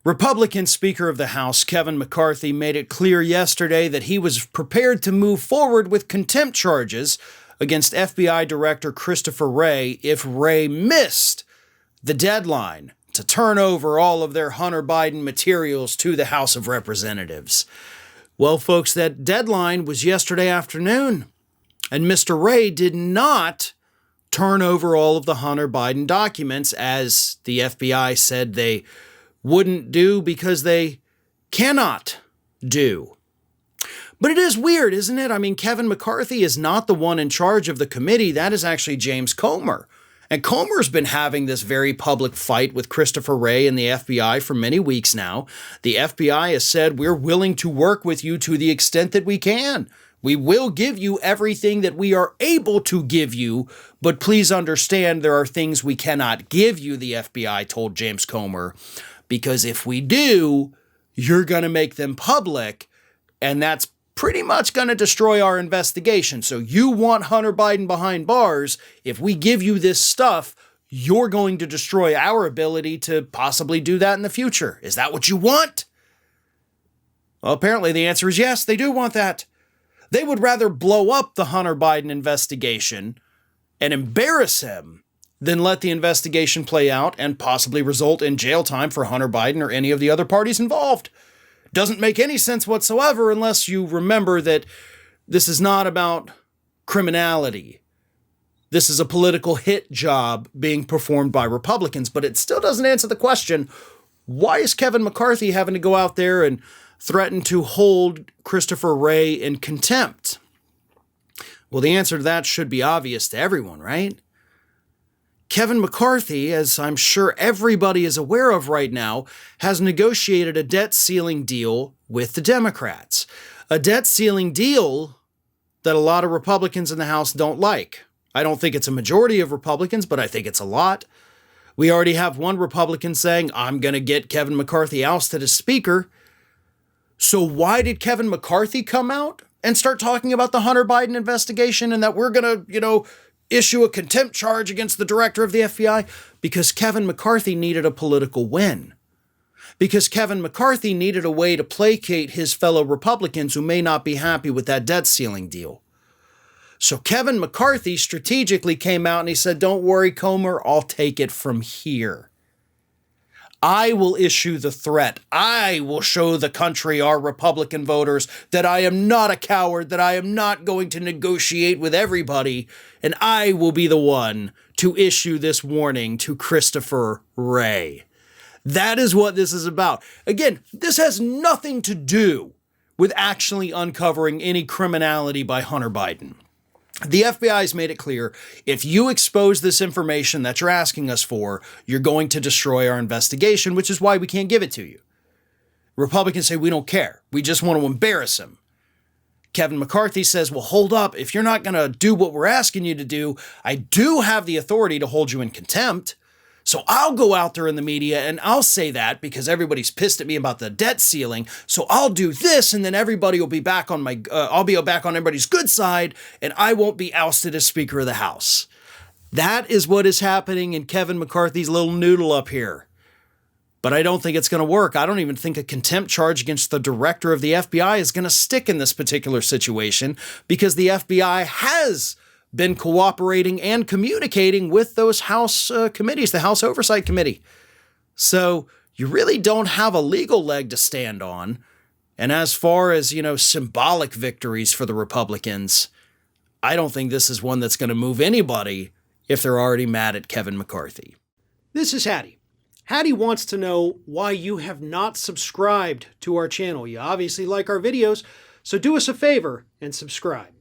Republican Speaker of the House Kevin McCarthy made it clear yesterday that he was prepared to move forward with contempt charges against FBI Director Christopher Wray if Wray missed the deadline to turn over all of their Hunter Biden materials to the House of Representatives. Well, folks, that deadline was yesterday afternoon, and Mr. Wray did not turn over all of the Hunter Biden documents, as the FBI said they wouldn't do because they cannot do. But it is weird, isn't it? I mean, Kevin McCarthy is not the one in charge of the committee. That is actually James Comer. And Comer's been having this very public fight with Christopher Wray and the FBI for many weeks now. The FBI has said, we're willing to work with you to the extent that we can. We will give you everything that we are able to give you, but please understand there are things we cannot give you, the FBI told James Comer, because if we do, you're going to make them public, and that's pretty much going to destroy our investigation. So you want Hunter Biden behind bars. If we give you this stuff, you're going to destroy our ability to possibly do that in the future. Is that what you want? Well, apparently the answer is yes, they do want that. They would rather blow up the Hunter Biden investigation and embarrass him than let the investigation play out and possibly result in jail time for Hunter Biden or any of the other parties involved. Doesn't make any sense whatsoever unless you remember that this is not about criminality. This is a political hit job being performed by Republicans, but it still doesn't answer the question, why is Kevin McCarthy having to go out there and threaten to hold Christopher Wray in contempt? Well, the answer to that should be obvious to everyone, right? Kevin McCarthy, as I'm sure everybody is aware of right now, has negotiated a debt ceiling deal with the Democrats. A debt ceiling deal that a lot of Republicans in the House don't like. I don't think it's a majority of Republicans, but I think it's a lot. We already have one Republican saying, I'm going to get Kevin McCarthy ousted as Speaker. So why did Kevin McCarthy come out and start talking about the Hunter Biden investigation and that we're going to, issue a contempt charge against the director of the FBI? Because Kevin McCarthy needed a political win. Because Kevin McCarthy needed a way to placate his fellow Republicans who may not be happy with that debt ceiling deal. So Kevin McCarthy strategically came out and he said, don't worry, Comer, I'll take it from here. I will issue the threat. I will show the country, our Republican voters, that I am not a coward, that I am not going to negotiate with everybody, and I will be the one to issue this warning to Christopher Wray. That is what this is about. Again, this has nothing to do with actually uncovering any criminality by Hunter Biden. The FBI has made it clear, if you expose this information that you're asking us for, you're going to destroy our investigation, which is why we can't give it to you. Republicans say, we don't care. We just want to embarrass him. Kevin McCarthy says, well, hold up. If you're not going to do what we're asking you to do, I do have the authority to hold you in contempt. So I'll go out there in the media and I'll say that because everybody's pissed at me about the debt ceiling. So I'll do this and then everybody will be back on I'll be back on everybody's good side and I won't be ousted as Speaker of the House. That is what is happening in Kevin McCarthy's little noodle up here. But I don't think it's going to work. I don't even think a contempt charge against the director of the FBI is going to stick in this particular situation because the FBI has been cooperating and communicating with those House committees, the House Oversight Committee. So you really don't have a legal leg to stand on. And as far as, symbolic victories for the Republicans, I don't think this is one that's going to move anybody if they're already mad at Kevin McCarthy. This is Hattie. Hattie wants to know why you have not subscribed to our channel. You obviously like our videos, so do us a favor and subscribe.